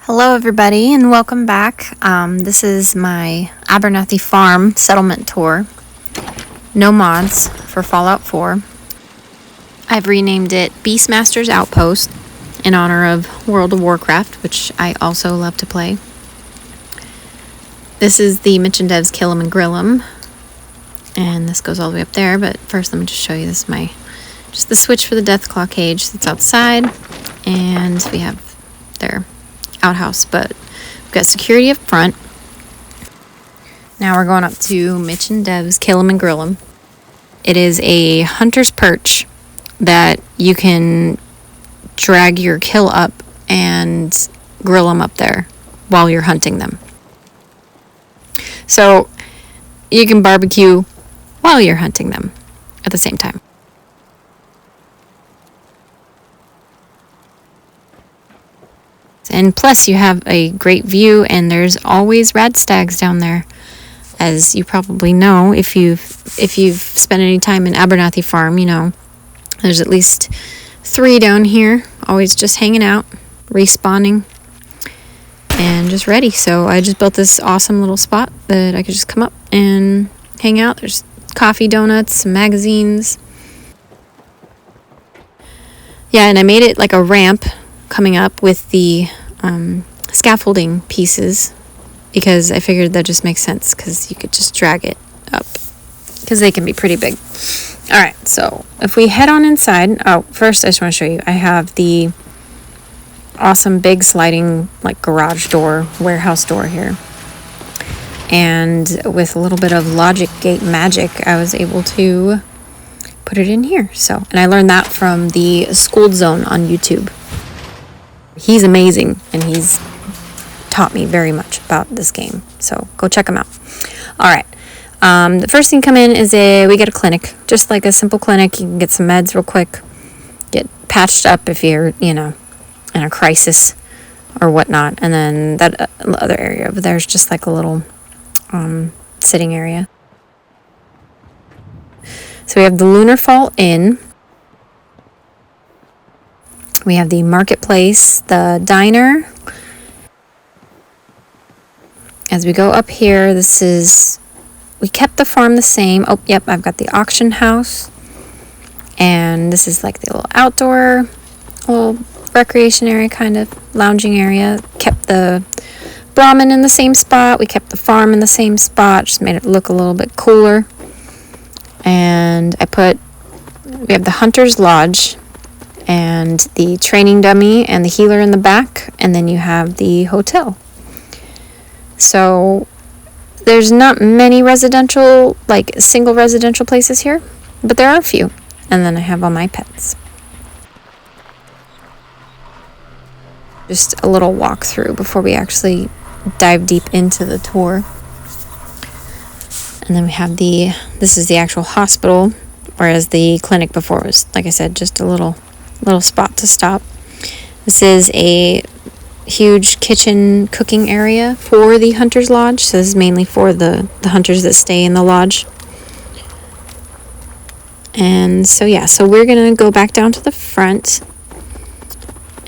Hello everybody and welcome back. This is my Abernathy Farm settlement tour. No mods for Fallout 4. I've renamed it Beastmaster's Outpost in honor of World of Warcraft, which I also love to play. This is the Mitch and Dev's Kill 'em and Grill 'em. And this goes all the way up there, but first let me just show you this just the switch for the Deathclaw cage that's outside. And we have their outhouse, but we've got security up front. Now we're going up to Mitch and Dev's Kill 'em and Grill 'em. It is a hunter's perch that you can drag your kill up and grill them up there while you're hunting them. So you can barbecue while you're hunting them at the same time. And plus you have a great view, and there's always rad stags down there. As you probably know, if you've spent any time in Abernathy Farm, you know there's at least 3 down here, always just hanging out, respawning, and just ready. So I just built this awesome little spot that I could just come up and hang out. There's coffee, donuts, some magazines. Yeah, and I made it like a ramp coming up with the scaffolding pieces, because I figured that just makes sense, because you could just drag it up, because they can be pretty big. All right, so if we head on inside, first I just want to show you, I have the awesome big sliding like garage door, warehouse door here. And with a little bit of logic gate magic, I was able to put it in here. So, and I learned that from the Schooled Zone on YouTube. He's amazing, and he's taught me very much about this game. So go check him out. All right. The first thing come in is we get a clinic, just like a simple clinic. You can get some meds real quick, get patched up if you're, in a crisis or whatnot. And then that other area over there is just like a little sitting area. So we have the Lunar Fall Inn. We have the marketplace, the diner. As we go up here, we kept the farm the same. Oh, yep, I've got the auction house. And this is like the little outdoor, little recreation area, kind of lounging area. Kept the Brahmin in the same spot. We kept the farm in the same spot. Just made it look a little bit cooler. And we have the Hunter's Lodge and the training dummy and the healer in the back. And then you have the hotel. So there's not many single residential places here, but there are a few. And then I have all my pets. Just a little walkthrough before we actually dive deep into the tour. And then we have this is the actual hospital, whereas the clinic before was, like I said, just a little spot to stop. This is a huge kitchen cooking area for the Hunter's Lodge. So this is mainly for the hunters that stay in the lodge. And so we're going to go back down to the front,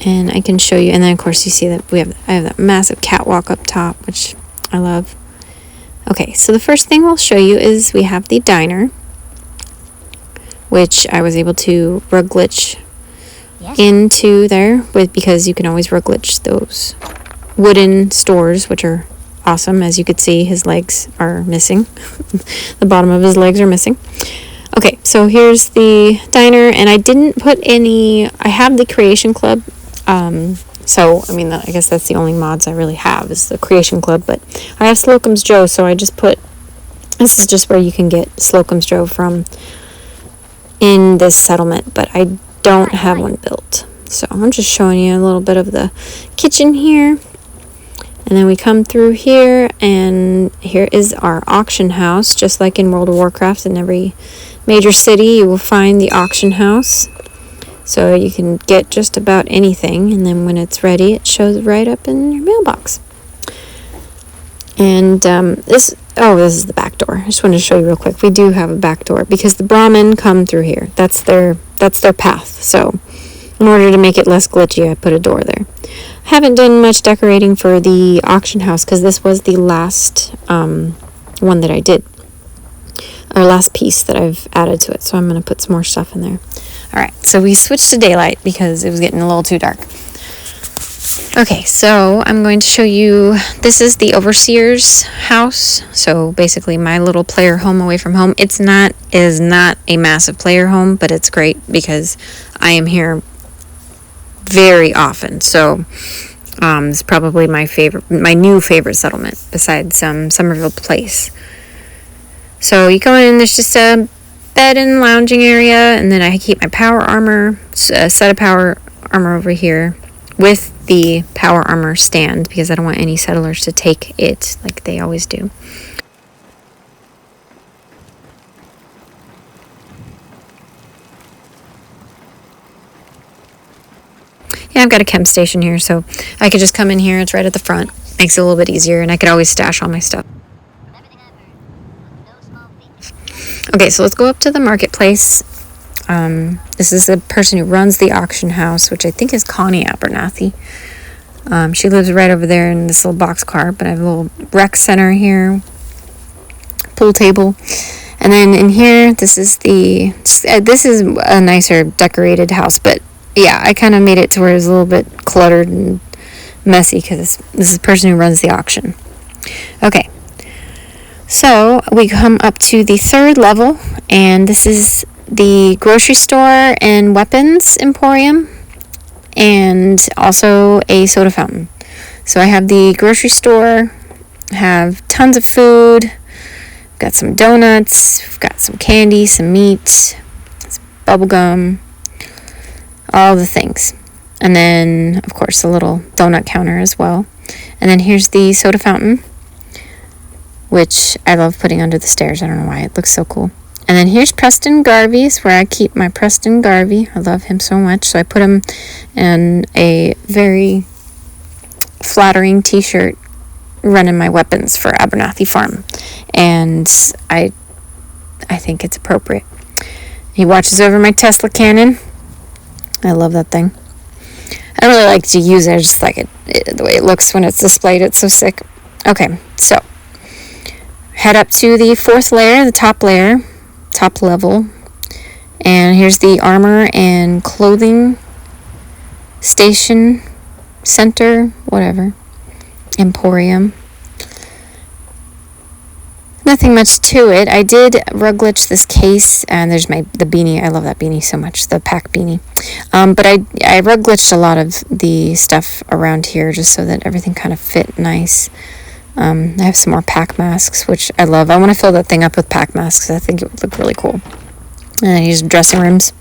and I can show you. And then of course you see that I have that massive catwalk up top, which I love. Okay, so the first thing we'll show you is we have the diner, which I was able to rug glitch into there because you can always rug glitch those wooden stores, which are awesome. As you could see, his legs are missing. The bottom of his legs are missing. Okay, so here's the diner, and I didn't put I have the Creation Club. So, I guess that's the only mods I really have is the Creation Club, but I have Slocum's Joe, so I just this is just where you can get Slocum's Joe from in this settlement, but I don't have one built. So I'm just showing you a little bit of the kitchen here. And then we come through here, and here is our auction house. Just like in World of Warcraft, in every major city you will find the auction house. So you can get just about anything, and then when it's ready, it shows right up in your mailbox. And this is the back door. I just wanted to show you real quick. We do have a back door because the Brahmin come through here. That's their path. So In order to make it less glitchy, I put a door there. I haven't done much decorating for the auction house because this was the last one that I did. Or last piece that I've added to it. So I'm going to put some more stuff in there. Alright, so we switched to daylight because it was getting a little too dark. Okay, so I'm going to show you, this is the overseer's house. So basically my little player home away from home. It is not a massive player home, but it's great because I am here very often. So it's probably my new favorite settlement besides Somerville Place. So you go in, there's just a bed and lounging area, and then I keep my power armor, a set of power armor over here with the power armor stand because I don't want any settlers to take it like they always do. Yeah, I've got a chem station here, so I could just come in here. It's right at the front. Makes it a little bit easier, and I could always stash all my stuff. Okay, so let's go up to the marketplace. This is the person who runs the auction house, which I think is Connie Abernathy. She lives right over there in this little boxcar, but I have a little rec center here, pool table. And then in here, this is a nicer decorated house, but yeah, I kind of made it to where it was a little bit cluttered and messy because this is the person who runs the auction. Okay. So we come up to the third level, and this is the grocery store and weapons emporium, and also a soda fountain. So I have the grocery store, have tons of food, got some donuts, we've got some candy, some meat, some bubble gum, all the things. And then, of course, a little donut counter as well. And then here's the soda fountain, which I love putting under the stairs. I don't know why. It looks so cool. And then here's Preston Garvey's, where I keep my Preston Garvey. I love him so much. So I put him in a very flattering t-shirt running my weapons for Abernathy Farm. And I think it's appropriate. He watches over my Tesla cannon. I love that thing. I don't really like to use it. I just like it the way it looks when it's displayed. It's so sick. Okay, so head up to the fourth layer, the top level, and here's the armor and clothing station, center, whatever, emporium. Nothing much to it. I did rug glitch this case, and there's the beanie. I love that beanie so much, the pack beanie. But I rug glitched a lot of the stuff around here just so that everything kind of fit nice. I have some more pack masks, which I love. I want to fill that thing up with pack masks. I think it would look really cool. And then here's dressing rooms,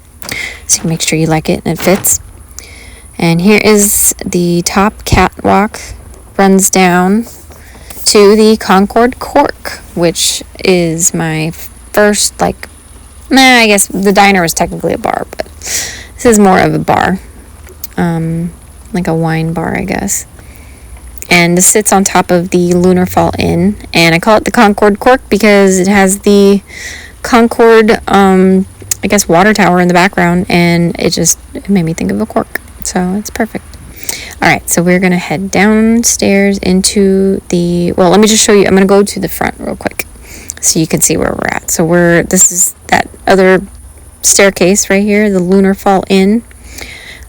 so you can make sure you like it and it fits. And here is the top catwalk, runs down to the Concord Cork, which is my first, I guess the diner was technically a bar, but this is more of a bar, like a wine bar, I guess. And this sits on top of the Lunar Fall Inn, and I call it the Concord Cork because it has the Concord, water tower in the background, and it made me think of a cork, so it's perfect. Alright, so we're going to head downstairs into let me just show you. I'm going to go to the front real quick so you can see where we're at. So this is that other staircase right here, the Lunar Fall Inn.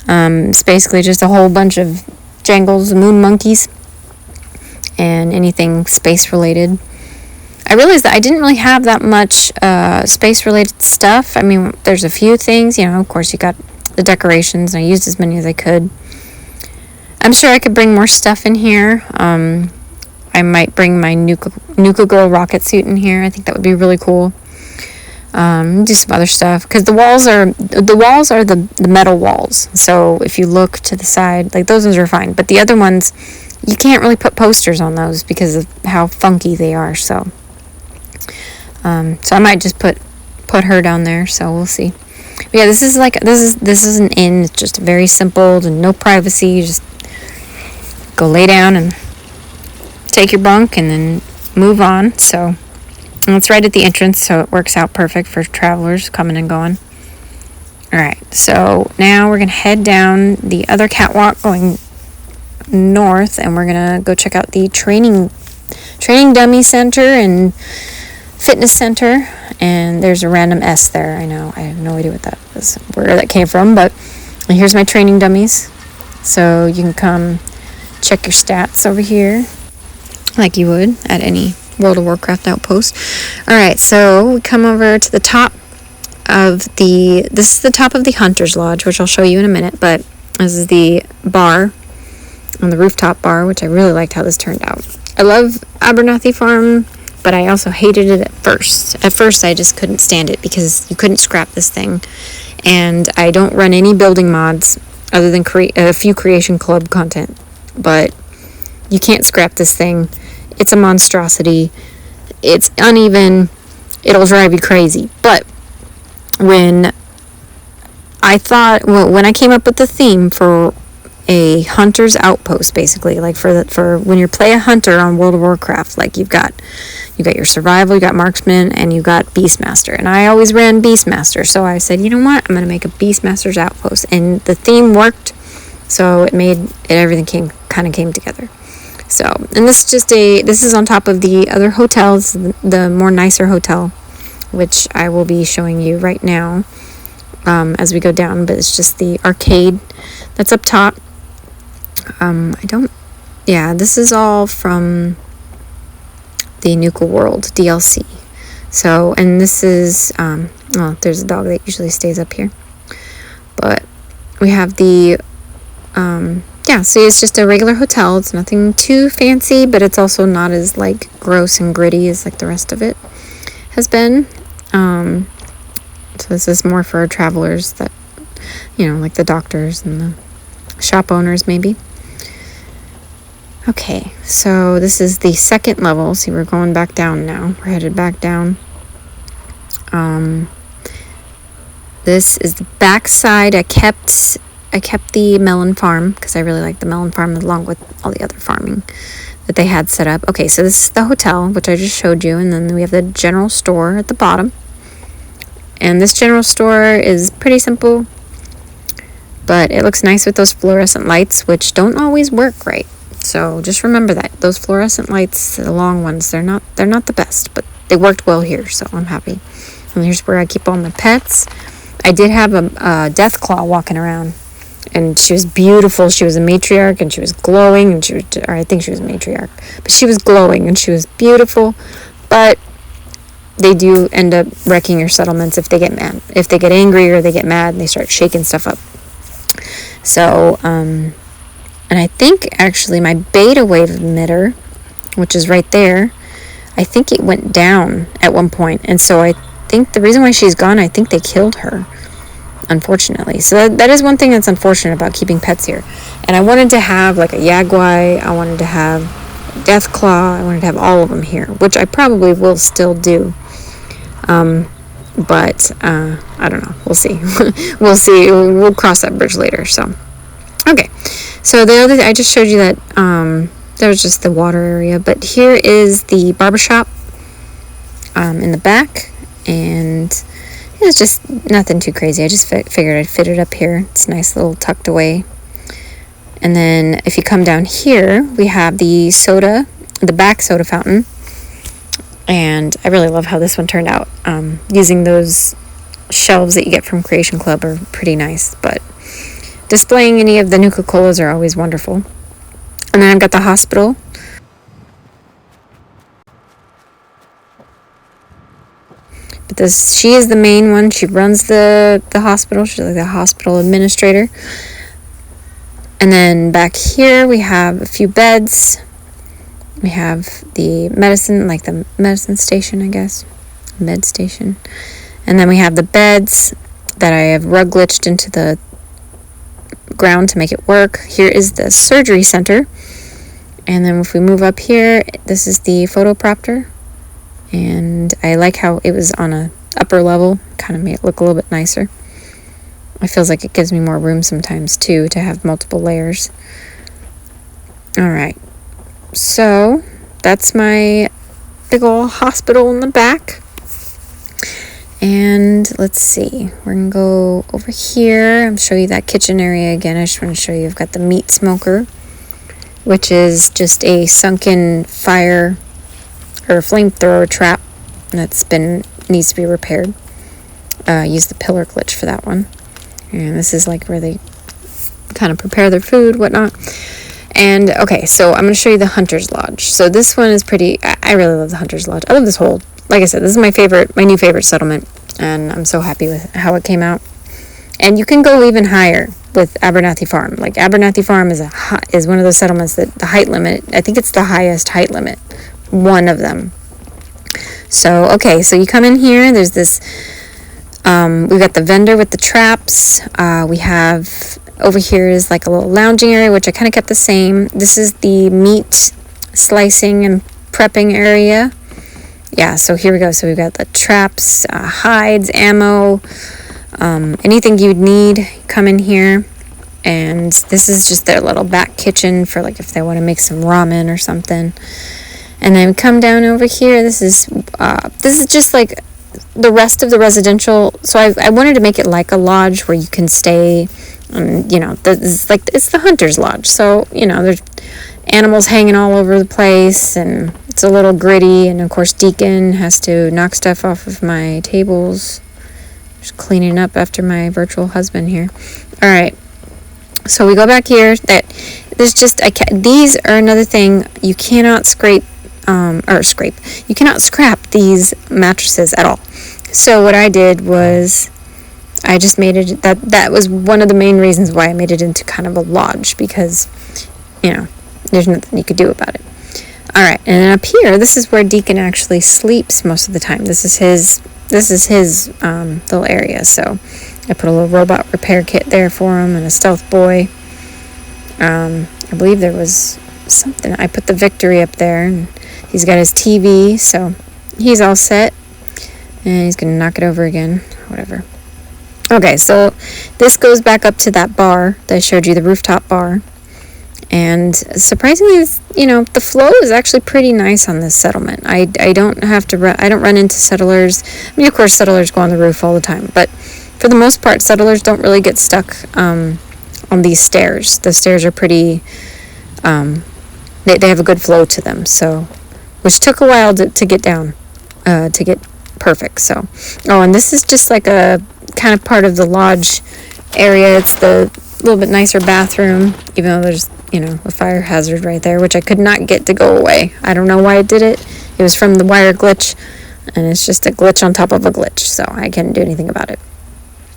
It's basically just a whole bunch of jangles, moon monkeys, and anything space related. I realized that I didn't really have that much space related stuff. I mean, there's a few things, of course you got the decorations, and I used as many as I could. I'm sure I could bring more stuff in here. I might bring my Nuka Girl rocket suit in here. I think that would be really cool. Do some other stuff, because the walls are the metal walls. So if you look to the side, those ones are fine, but the other ones, you can't really put posters on those because of how funky they are. So I might just put her down there. So we'll see. But yeah, this is an inn. It's just very simple and no privacy. You just go lay down and take your bunk and then move on. So it's right at the entrance, so it works out perfect for travelers coming and going. Alright, so now we're going to head down the other catwalk going north, and we're going to go check out the training dummy center and fitness center. And there's a random S there. I know, I have no idea what that was, where that came from, but here's my training dummies. So you can come check your stats over here like you would at any World of Warcraft outpost. Alright, so we come over to the top of this is the top of the Hunter's Lodge, which I'll show you in a minute, but this is the bar, on the rooftop bar, which I really liked how this turned out. I love Abernathy Farm, but I also hated it at first. At first, I just couldn't stand it because you couldn't scrap this thing. And I don't run any building mods other than a few Creation Club content. But you can't scrap this thing. It's a monstrosity. It's uneven. It'll drive you crazy. But when I came up with the theme for a hunter's outpost, basically, like for when you play a hunter on World of Warcraft, like you got your survival, you got marksman, and you got Beastmaster. And I always ran Beastmaster, so I said, you know what, I'm gonna make a Beastmaster's outpost, and the theme worked, so everything came together. So, and this is on top of the other hotels, the more nicer hotel, which I will be showing you right now as we go down. But it's just the arcade that's up top. This is all from the Nuka World DLC. So, and this is, there's a dog that usually stays up here. But we have so it's just a regular hotel. It's nothing too fancy, but it's also not as, like, gross and gritty as, like, the rest of it has been. So this is more for travelers that, like the doctors and the shop owners, maybe. Okay, so this is the second level. See, we're going back down now. We're headed back down. This is the back side. I kept the melon farm because I really like the melon farm along with all the other farming that they had set up. Okay, so this is the hotel, which I just showed you, and then we have the general store at the bottom. And this general store is pretty simple, but it looks nice with those fluorescent lights, which don't always work right. So just remember that those fluorescent lights, the long ones, they're not the best, but they worked well here, so I'm happy. And here's where I keep all my pets. I did have a Deathclaw walking around, and she was beautiful. She was a matriarch, and she was glowing, or I think she was a matriarch, but she was glowing, and she was beautiful. But they do end up wrecking your settlements if they get mad. If they get angry or they get mad and they start shaking stuff up. So, and I think actually my beta wave emitter, which is right there, I think it went down at one point. And so I think the reason why she's gone, I think they killed her, unfortunately. So that is one thing that's unfortunate about keeping pets here. And I wanted to have like a Yagwai, I wanted to have Deathclaw, I wanted to have all of them here, which I probably will still do. But I don't know. We'll see. We'll see. We'll cross that bridge later. So, okay. So I just showed you that there was just the water area, but here is the barbershop in the back, and it was just nothing too crazy. I just figured I'd fit it up here. It's nice little tucked away. And then if you come down here, we have the back soda fountain. And I really love how this one turned out. Using those shelves that you get from Creation Club are pretty nice. But displaying any of the Nuka-Colas are always wonderful. And then I've got the hospital. But she is the main one. She runs the hospital. She's like the hospital administrator. And then back here we have a few beds. We have the medicine, like the medicine station, I guess. Med station. And then we have the beds that I have rug glitched into the ground to make it work. Here is the surgery center. And then if we move up here, this is the photopropter. And I like how it was on a upper level. Kind of made it look a little bit nicer. It feels like it gives me more room sometimes, too, to have multiple layers. Alright. So, that's my big old hospital in the back. And let's see, we're gonna go over here and show you that kitchen area again. I just want to show you, I've got the meat smoker, which is just a sunken fire or flamethrower trap that's needs to be repaired. Use the pillar glitch for that one. And this is like where they kind of prepare their food, whatnot. And okay, so I'm going to show you the Hunter's Lodge. So this one is I really love the Hunter's Lodge. I love this whole, like I said, this is my new favorite settlement, and I'm so happy with how it came out. And you can go even higher with Abernathy Farm. Like Abernathy Farm is one of those settlements that the height limit, I think it's the highest height limit, one of them. So, okay, so you come in here, there's this, we've got the vendor with the traps. We have, over here is like a little lounging area, which I kind of kept the same. This is the meat slicing and prepping area. Yeah, so here we go. So we've got the traps, hides, ammo, anything you'd need, come in here. And this is just their little back kitchen for like if they want to make some ramen or something. And then come down over here. This is just like the rest of the residential. So I wanted to make it like a lodge where you can stay. It's the Hunter's Lodge. So, there's animals hanging all over the place, and it's a little gritty. And of course, Deacon has to knock stuff off of my tables. Just cleaning up after my virtual husband here. All right. So we go back here. These are another thing. You cannot you cannot scrap these mattresses at all. So what I did was I just made it, that was one of the main reasons why I made it into kind of a lodge, because, there's nothing you could do about it. All right, and then up here, this is where Deacon actually sleeps most of the time. This is his little area. So I put a little robot repair kit there for him and a stealth boy. I believe there was something. I put the Victory up there, and he's got his TV, so he's all set. And he's going to knock it over again, whatever. Okay, so this goes back up to that bar that I showed you, the rooftop bar. And surprisingly, the flow is actually pretty nice on this settlement. I don't run into settlers. I mean, of course, settlers go on the roof all the time, but for the most part, settlers don't really get stuck on these stairs. The stairs are pretty, they have a good flow to them, so, which took a while to get down, to get perfect. So, and this is just like a kind of part of the lodge area. It's the little bit nicer bathroom, even though there's a fire hazard right there, which I could not get to go away. I don't know why it did it. It was from the wire glitch, and it's just a glitch on top of a glitch, so I couldn't do anything about it.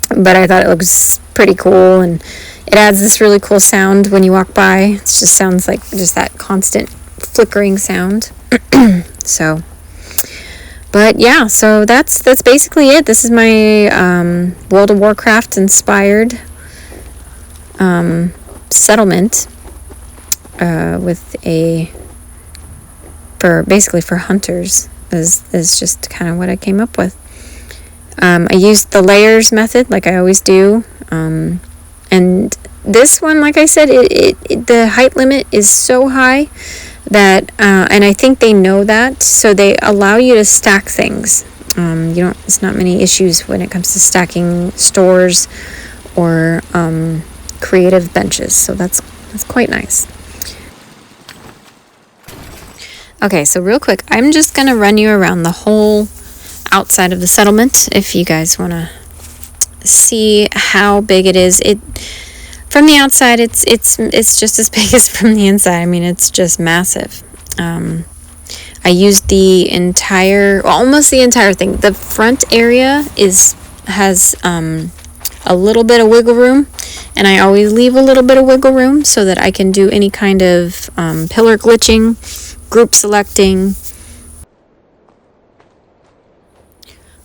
But I thought it looks pretty cool, and it adds this really cool sound when you walk by. It just sounds like just that constant flickering sound. So, but yeah, so that's basically it. This is my World of Warcraft inspired settlement for hunters is just kind of what I came up with. I used the layers method like I always do, and this one, like I said, the height limit is so high that and I think they know that, so they allow you to stack things. It's not many issues when it comes to stacking stores or creative benches, so that's quite nice. Okay, so real quick, I'm just gonna run you around the whole outside of the settlement if you guys want to see how big it is. From the outside, it's just as big as from the inside. I mean, it's just massive. I used almost the entire thing. The front area has a little bit of wiggle room, and I always leave a little bit of wiggle room so that I can do any kind of pillar glitching, group selecting,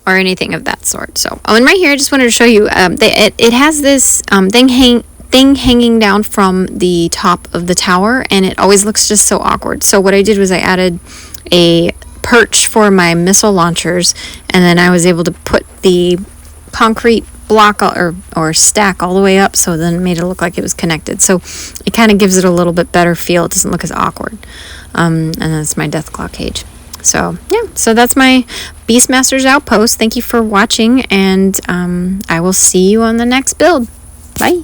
or anything of that sort. So, and right here, I just wanted to show you, it has this thing hanging down from the top of the tower, and it always looks just so awkward. So what I did was I added a perch for my missile launchers, and then I was able to put the concrete block or stack all the way up, so then it made it look like it was connected. So it kind of gives it a little bit better feel. It doesn't look as awkward. And that's my Deathclaw cage. So yeah, so that's my Beastmaster's Outpost. Thank you for watching, and I will see you on the next build. Bye.